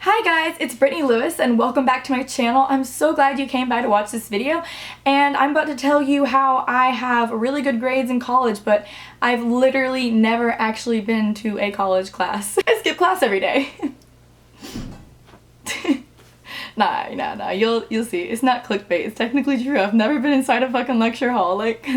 Hi guys, it's Brittany Lewis and welcome back to my channel. I'm so glad you came by to watch this video, and I'm about to tell you how I have really good grades in college, but I've literally never actually been to a college class. I skip class every day. Nah, you'll see. It's not clickbait, it's technically true. I've never been inside a fucking lecture hall, like.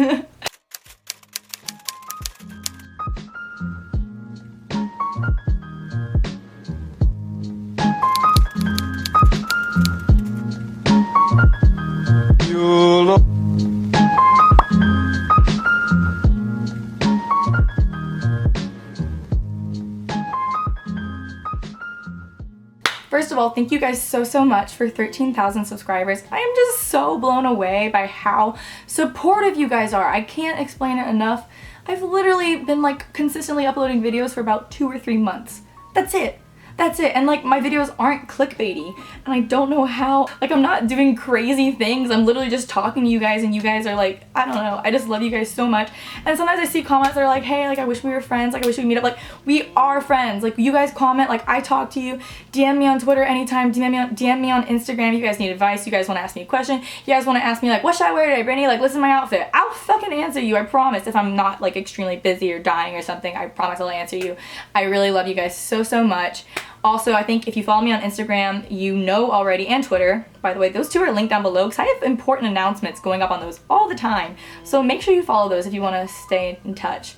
First of all, thank you guys so much for 13,000 subscribers. I am just so blown away by how supportive you guys are. I can't explain it enough. I've literally been like consistently uploading videos for about 2 or 3 months. That's it. And like my videos aren't clickbaity, and I don't know how. Like, I'm not doing crazy things. I'm literally just talking to you guys, and you guys are like, I don't know, I just love you guys so much. And sometimes I see comments that are like, hey, like I wish we were friends, like I wish we could meet up. Like, we are friends. Like, you guys comment, like I talk to you, DM me on Twitter anytime, DM me on Instagram. You guys need advice, you guys want to ask me a question, you guys want to ask me like, what should I wear today, Brittany? Like, listen to my outfit. I'll fucking answer you, I promise. If I'm not like extremely busy or dying or something, I promise I'll answer you. I really love you guys so much. Also, I think if you follow me on Instagram, you know already, and Twitter, by the way, those two are linked down below because I have important announcements going up on those all the time. So make sure you follow those if you want to stay in touch.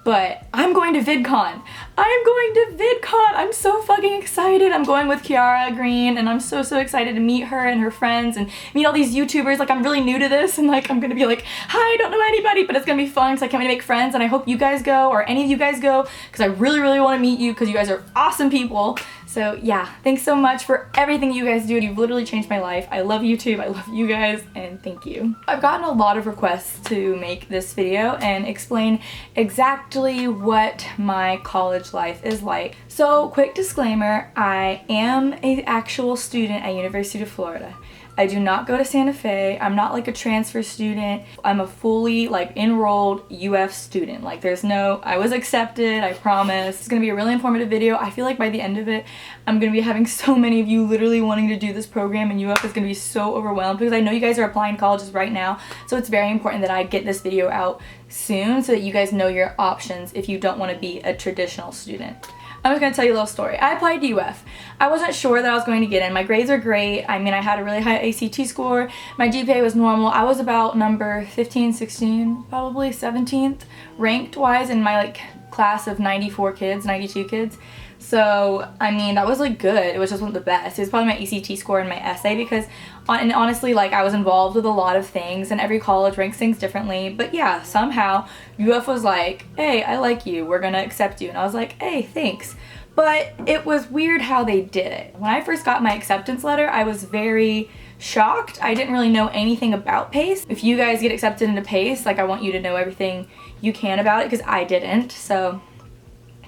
But I'm going to VidCon. I'm so fucking excited. I'm going with Kiara Green, and I'm so excited to meet her and her friends and meet all these YouTubers. Like, I'm really new to this, and like I'm gonna be like, hi, I don't know anybody, but it's gonna be fun because I can't wait to make friends, and I hope you guys go, or any of you guys go, because I really want to meet you because you guys are awesome people. So yeah, thanks so much for everything you guys do. You've literally changed my life. I love YouTube, I love you guys, and thank you. I've gotten a lot of requests to make this video and explain exactly what my college life is like. So, quick disclaimer, I am an actual student at University of Florida. I do not go to Santa Fe. I'm not like a transfer student. I'm a fully like enrolled UF student. Like, there's no, I was accepted, I promise. It's gonna be a really informative video. I feel like by the end of it, I'm gonna be having so many of you literally wanting to do this program, and UF is gonna be so overwhelmed because I know you guys are applying to colleges right now. So it's very important that I get this video out soon so that you guys know your options if you don't want to be a traditional student. I'm just going to tell you a little story. I applied to UF. I wasn't sure that I was going to get in. My grades are great. I mean, I had a really high ACT score. My GPA was normal. I was about number 15, 16, probably 17th ranked wise in my like class of 94 kids, 92 kids. So, I mean, that was like good. It was just one of the best. It was probably my ACT score and my essay because, and honestly, like I was involved with a lot of things, and every college ranks things differently. But yeah, somehow UF was like, hey, I like you, we're gonna accept you. And I was like, hey, thanks. But it was weird how they did it. When I first got my acceptance letter, I was very shocked. I didn't really know anything about PaCE. If you guys get accepted into PaCE, like I want you to know everything you can about it because I didn't. So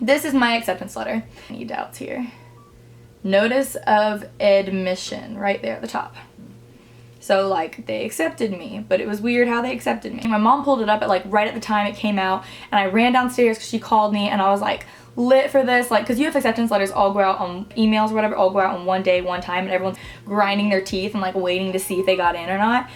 this is my acceptance letter. Any doubts here? Notice of admission, right there at the top. So like they accepted me, but it was weird how they accepted me. My mom pulled it up at like right at the time it came out, and I ran downstairs because she called me, and I was like lit for this, like, because UF acceptance letters all go out on emails or whatever, all go out on one day, one time, and everyone's grinding their teeth and like waiting to see if they got in or not.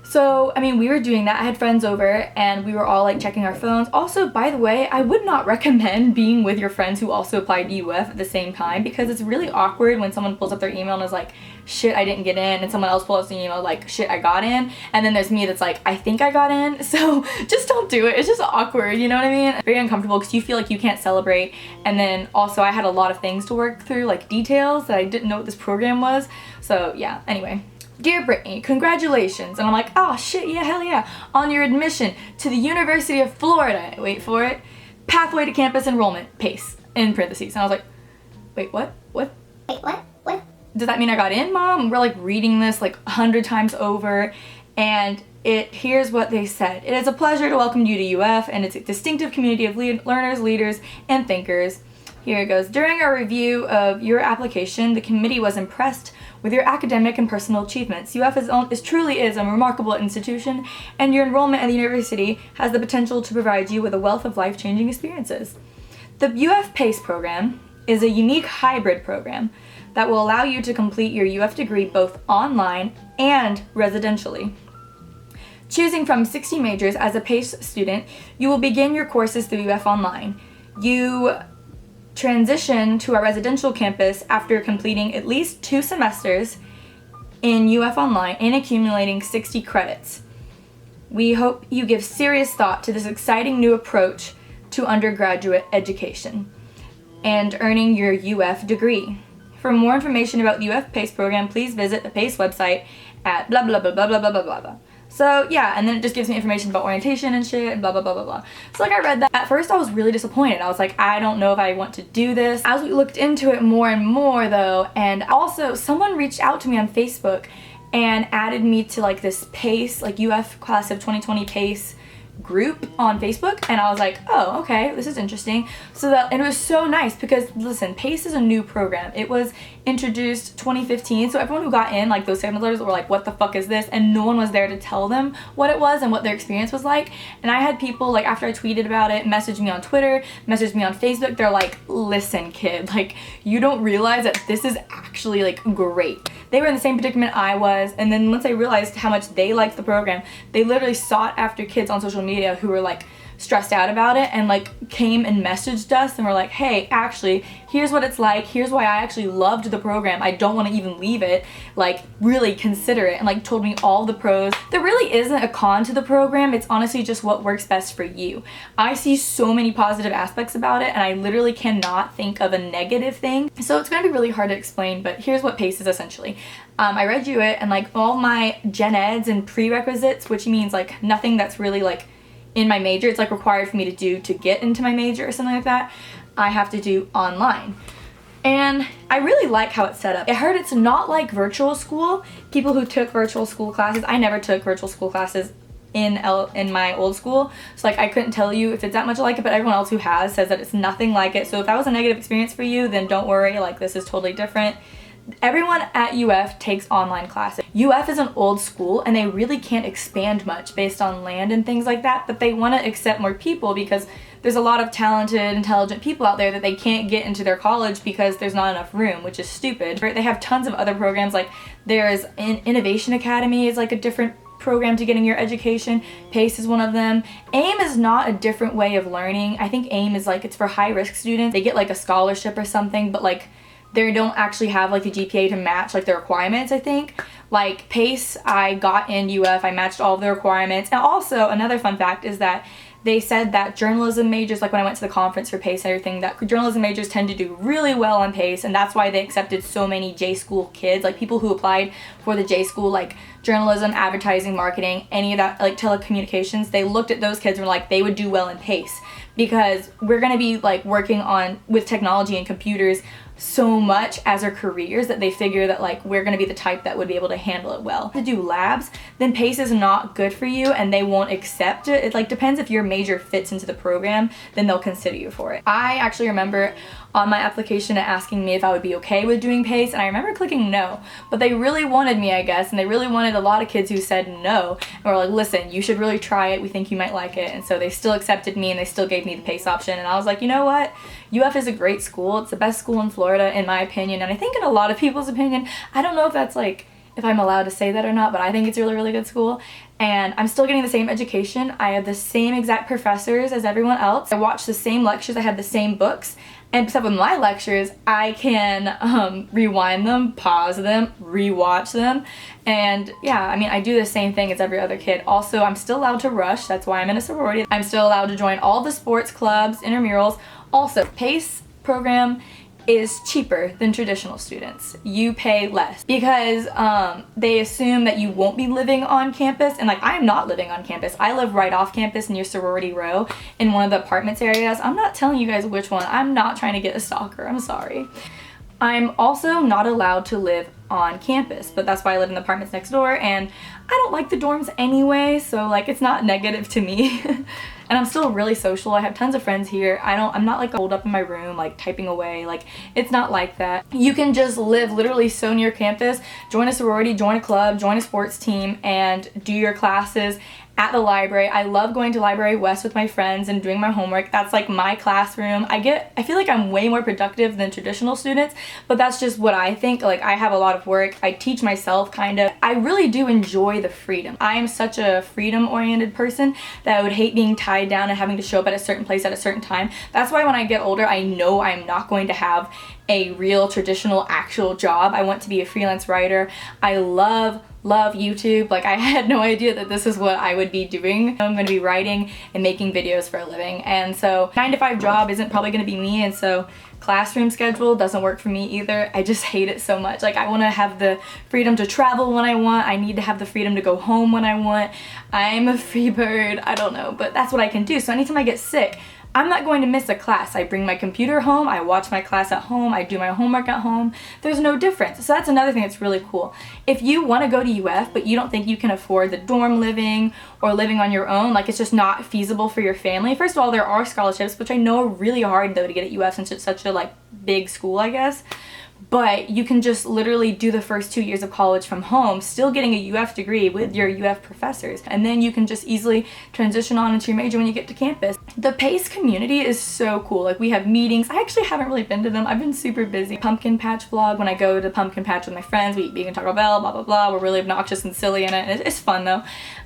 So, I mean, we were doing that. I had friends over, and we were all like checking our phones. Also, by the way, I would not recommend being with your friends who also applied to UF at the same time, because it's really awkward when someone pulls up their email and is like, shit, I didn't get in, and someone else pulls up the email like, shit, I got in, and then there's me that's like, I think I got in. So just don't do it. It's just awkward, you know what I mean? Very uncomfortable because you feel like you can't celebrate, and then also I had a lot of things to work through, like details that I didn't know what this program was. So yeah, anyway. Dear Brittany, congratulations. And I'm like, oh shit, yeah, hell yeah, on your admission to the University of Florida, wait for it, pathway to campus enrollment, PaCE, in parentheses. And I was like, wait, what? Wait, what? Does that mean I got in, Mom? We're like reading this like 100 times over, and here's what they said. It is a pleasure to welcome you to UF and its distinctive community of learners, leaders, and thinkers. Here it goes. During our review of your application, the committee was impressed with your academic and personal achievements. UF truly is a remarkable institution, and your enrollment at the university has the potential to provide you with a wealth of life-changing experiences. The UF PaCE program is a unique hybrid program that will allow you to complete your UF degree both online and residentially. Choosing from 60 majors as a PaCE student, you will begin your courses through UF Online. You transition to our residential campus after completing at least 2 semesters in UF Online and accumulating 60 credits. We hope you give serious thought to this exciting new approach to undergraduate education and earning your UF degree. For more information about the UF PaCE program, please visit the PaCE website at blah blah blah blah blah blah blah blah blah. So yeah, and then it just gives me information about orientation and shit and blah blah blah blah blah. So like I read that. At first I was really disappointed. I was like, I don't know if I want to do this. As we looked into it more and more though, and also someone reached out to me on Facebook and added me to like this PaCE, like UF class of 2020 PaCE group on Facebook, and I was like, oh, okay, this is interesting. And it was so nice because listen, PaCE is a new program. It was introduced 2015, so everyone who got in, like those settlers were like, what the fuck is this? And no one was there to tell them what it was and what their experience was like. And I had people, like after I tweeted about it, message me on Twitter, message me on Facebook, they're like, listen kid, like you don't realize that this is actually like great. They were in the same predicament I was, and then once they realized how much they liked the program, they literally sought after kids on social media who were like stressed out about it and like came and messaged us and were like, hey, actually, here's what it's like, here's why I actually loved the program, I don't want to even leave it, like really consider it, and like told me all the pros. There really isn't a con to the program, it's honestly just what works best for you. I see so many positive aspects about it and I literally cannot think of a negative thing, so it's gonna be really hard to explain, but here's what PaCE is essentially. I read you it, and like all my gen eds and prerequisites, which means like nothing that's really like in my major, it's like required for me to do to get into my major or something like that, I have to do online. And I really like how it's set up. I heard it's not like virtual school. People who took virtual school classes, I never took virtual school classes in my old school, so like I couldn't tell you if it's that much like it, but everyone else who has says that it's nothing like it. So if that was a negative experience for you, then don't worry, like this is totally different. Everyone at UF takes online classes. UF is an old school and they really can't expand much based on land and things like that, but they want to accept more people because there's a lot of talented, intelligent people out there that they can't get into their college because there's not enough room, which is stupid. They have tons of other programs, like there's an Innovation Academy is like a different program to getting your education. PaCE is one of them. AIM is not a different way of learning. I think AIM is like, it's for high-risk students. They get like a scholarship or something, but like they don't actually have like the GPA to match like the requirements, I think. Like PaCE, I got in UF, I matched all of the requirements. And also another fun fact is that they said that journalism majors, like when I went to the conference for PaCE and everything, that journalism majors tend to do really well on PaCE, and that's why they accepted so many J-school kids, like people who applied for the J-school, like journalism, advertising, marketing, any of that, like telecommunications. They looked at those kids and were like, they would do well in PaCE because we're gonna be like working on with technology and computers so much as our careers that they figure that like we're going to be the type that would be able to handle it well. To do labs, then PaCE is not good for you and they won't accept it. It like depends if your major fits into the program, then they'll consider you for it. I actually remember on my application asking me if I would be okay with doing PaCE, and I remember clicking no, but they really wanted me, I guess, and they really wanted a lot of kids who said no and were like, listen, you should really try it, we think you might like it. And so they still accepted me and they still gave me the PaCE option, and I was like, you know what, UF is a great school. It's the best school in Florida in my opinion, and I think in a lot of people's opinion. I don't know if that's like, if I'm allowed to say that or not, but I think it's a really, really good school. And I'm still getting the same education. I have the same exact professors as everyone else. I watch the same lectures, I have the same books, and except with my lectures, I can rewind them, pause them, rewatch them, and yeah, I mean, I do the same thing as every other kid. Also, I'm still allowed to rush, that's why I'm in a sorority. I'm still allowed to join all the sports clubs, intramurals. Also, PaCE program is cheaper than traditional students. You pay less because they assume that you won't be living on campus, and like I am not living on campus. I live right off campus near Sorority Row in one of the apartments areas. I'm not telling you guys which one. I'm not trying to get a stalker, I'm sorry. I'm also not allowed to live on campus, but that's why I live in the apartments next door, and I don't like the dorms anyway, so like it's not negative to me. And I'm still really social. I have tons of friends here. I'm not like holed up in my room like typing away, like it's not like that. You can just live literally so near campus, join a sorority, join a club, join a sports team, and do your classes at the library. I love going to Library West with my friends and doing my homework. That's like my classroom. I feel like I'm way more productive than traditional students, but that's just what I think. Like, I have a lot of work. I teach myself kind of. I really do enjoy the freedom. I am such a freedom-oriented person that I would hate being tied down and having to show up at a certain place at a certain time. That's why when I get older, I know I'm not going to have a real traditional actual job. I want to be a freelance writer. I love YouTube. Like, I had no idea that this is what I would be doing. I'm going to be writing and making videos for a living, and so 9-to-5 job isn't probably going to be me, and so classroom schedule doesn't work for me either. I just hate it so much. Like, I want to have the freedom to travel when I want. I need to have the freedom to go home when I want. I'm a free bird. I don't know, but that's what I can do. So anytime I get sick, I'm not going to miss a class. I bring my computer home, I watch my class at home, I do my homework at home. There's no difference. So that's another thing that's really cool. If you want to go to UF, but you don't think you can afford the dorm living or living on your own, like, it's just not feasible for your family. First of all, there are scholarships, which I know are really hard though to get at UF since it's such a like big school, I guess. But you can just literally do the first 2 years of college from home, still getting a UF degree with your UF professors. And then you can just easily transition on into your major when you get to campus. The PaCE community is so cool. Like, we have meetings. I actually haven't really been to them. I've been super busy. Pumpkin patch vlog, when I go to pumpkin patch with my friends, we eat vegan Taco Bell, blah, blah, blah. We're really obnoxious and silly in it. And it's fun though.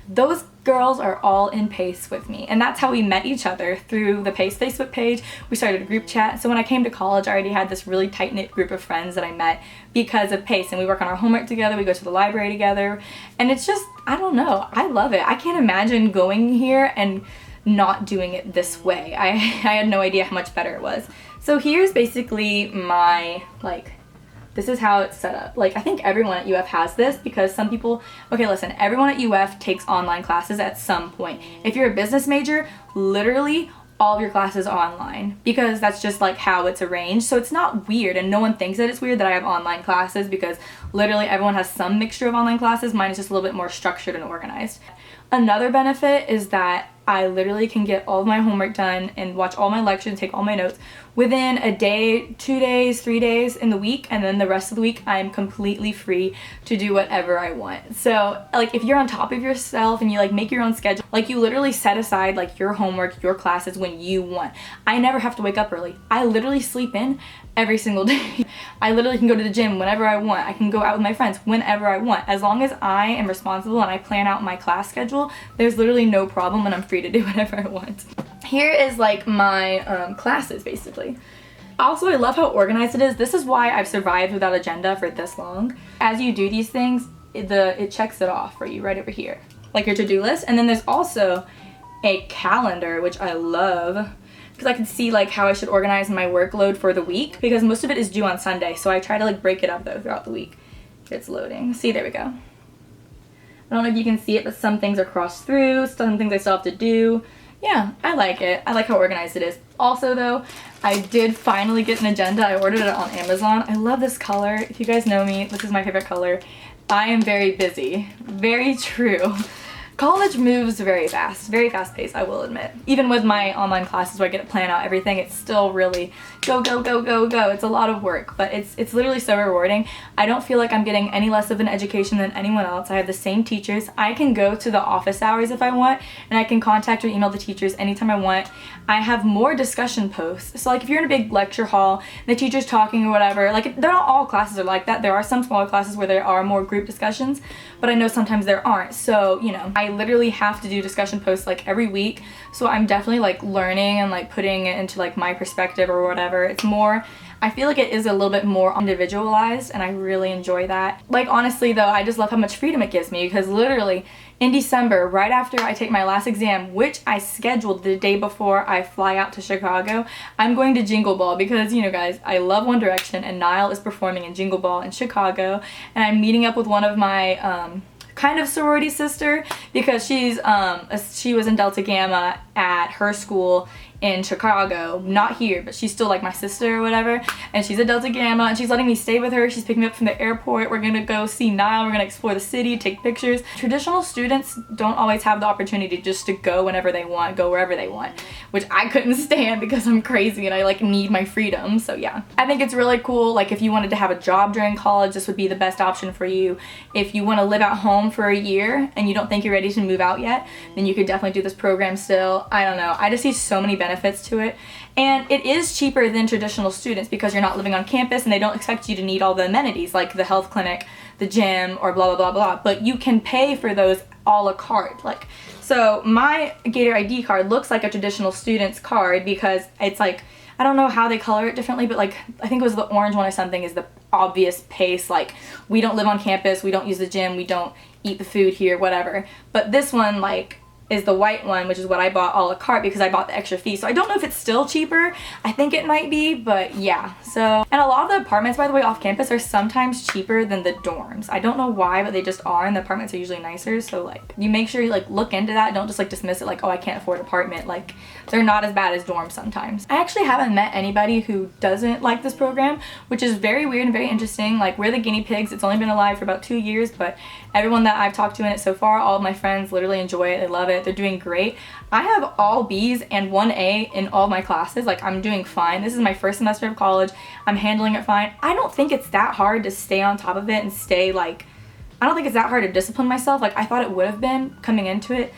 Those girls are all in PaCE with me, and that's how we met each other, through the PaCE Facebook page. We started a group chat. So when I came to college, I already had this really tight-knit group of friends that I met because of PaCE, and we work on our homework together, we go to the library together, and it's just, I don't know, I love it. I can't imagine going here and not doing it this way. I had no idea how much better it was. So here's basically my, like, this is how it's set up. Like, I think everyone at UF has this, because some people, okay, listen, everyone at UF takes online classes at some point. If you're a business major, literally all of your classes are online, because that's just like how it's arranged. So it's not weird, and no one thinks that it's weird that I have online classes, because literally everyone has some mixture of online classes. Mine is just a little bit more structured and organized. Another benefit is that I literally can get all of my homework done and watch all my lectures and take all my notes within a day, 2 days, 3 days in the week, and then the rest of the week I'm completely free to do whatever I want. So like, if you're on top of yourself and you like make your own schedule, like, you literally set aside like your homework, your classes when you want. I never have to wake up early. I literally sleep in every single day. I literally can go to the gym whenever I want. I can go out with my friends whenever I want. As long as I am responsible and I plan out my class schedule, there's literally no problem, and I'm free to do whatever I want. Here is like my classes basically. Also, I love how organized it is. This is why I've survived without agenda for this long. As you do these things, it checks it off for you right over here, like your to-do list. And then there's also a calendar, which I love, because I can see like how I should organize my workload for the week, because most of it is due on Sunday. So I try to like break it up though throughout the week. It's loading. See, there we go. I don't know if you can see it, but some things are crossed through, some things I still have to do. Yeah, I like it. I like how organized it is. Also though, I did finally get an agenda. I ordered it on Amazon. I love this color. If you guys know me, this is my favorite color. I am very busy. Very true. College moves very fast paced, I will admit. Even with my online classes where I get to plan out everything, it's still really go, go, go, go, go. It's a lot of work, but it's literally so rewarding. I don't feel like I'm getting any less of an education than anyone else. I have the same teachers. I can go to the office hours if I want, and I can contact or email the teachers anytime I want. I have more discussion posts. So like, if you're in a big lecture hall and the teacher's talking or whatever, like, they're not all classes are like that. There are some smaller classes where there are more group discussions, but I know sometimes there aren't. So, you know, I literally have to do discussion posts like every week. So I'm definitely like learning and like putting it into like my perspective or whatever. It's more, I feel like it is a little bit more individualized, and I really enjoy that. Like, honestly though, I just love how much freedom it gives me, because literally in December, right after I take my last exam, which I scheduled the day before I fly out to Chicago, I'm going to Jingle Ball, because, you know guys, I love One Direction and Niall is performing in Jingle Ball in Chicago, and I'm meeting up with one of my kind of sorority sister, because she was in Delta Gamma at her school in Chicago, not here, but she's still like my sister or whatever, and she's a Delta Gamma, and she's letting me stay with her. She's picking me up from the airport. We're gonna go see Nile, we're gonna explore the city, take pictures. Traditional students don't always have the opportunity just to go whenever they want, go wherever they want, which I couldn't stand because I'm crazy and I like need my freedom. So yeah, I think it's really cool. Like if you wanted to have a job during college, this would be the best option for you. If you want to live at home for a year and you don't think you're ready to move out yet, then you could definitely do this program still. I don't know, I just see so many benefits to it, and it is cheaper than traditional students because you're not living on campus and they don't expect you to need all the amenities like the health clinic, the gym, or blah blah blah blah, but you can pay for those a la carte. Like, so my Gator ID card looks like a traditional student's card because it's like, I don't know how they color it differently, but like I think it was the orange one or something is the obvious PaCE, like we don't live on campus, we don't use the gym, we don't eat the food here, whatever. But this one like is the white one, which is what I bought a la carte because I bought the extra fee. So I don't know if it's still cheaper. I think it might be, but yeah. So, and a lot of the apartments, by the way, off campus are sometimes cheaper than the dorms. I don't know why, but they just are, and the apartments are usually nicer. So like, you make sure you like look into that. Don't just like dismiss it like, oh, I can't afford an apartment. Like, they're not as bad as dorms sometimes. I actually haven't met anybody who doesn't like this program, which is very weird and very interesting. Like, we're the guinea pigs. It's only been alive for about 2 years, but everyone that I've talked to in it so far, all of my friends literally enjoy it. They love it. They're doing great. I have all B's and 1A in all my classes. Like, I'm doing fine. This is my first semester of college. I'm handling it fine. I don't think it's that hard to stay on top of it and stay like, I don't think it's that hard to discipline myself. Like, I thought it would have been coming into it.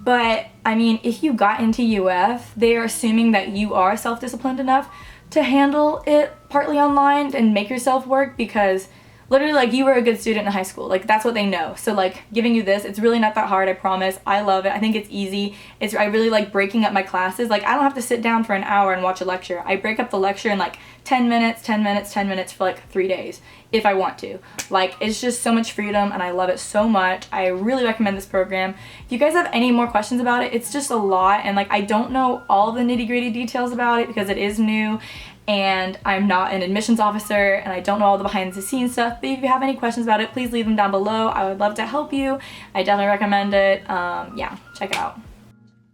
But I mean, if you got into UF, they are assuming that you are self-disciplined enough to handle it partly online and make yourself work, because literally, like, you were a good student in high school. Like, that's what they know. So, like, giving you this, it's really not that hard, I promise. I love it. I think it's easy. I really like breaking up my classes. Like, I don't have to sit down for an hour and watch a lecture. I break up the lecture in, like, 10 minutes, 10 minutes, 10 minutes for, like, 3 days, if I want to. Like, it's just so much freedom, and I love it so much. I really recommend this program. If you guys have any more questions about it, it's just a lot, and, like, I don't know all the nitty-gritty details about it because it is new, and I'm not an admissions officer, and I don't know all the behind the scenes stuff. But if you have any questions about it, please leave them down below. I would love to help you. I definitely recommend it. Yeah, check it out.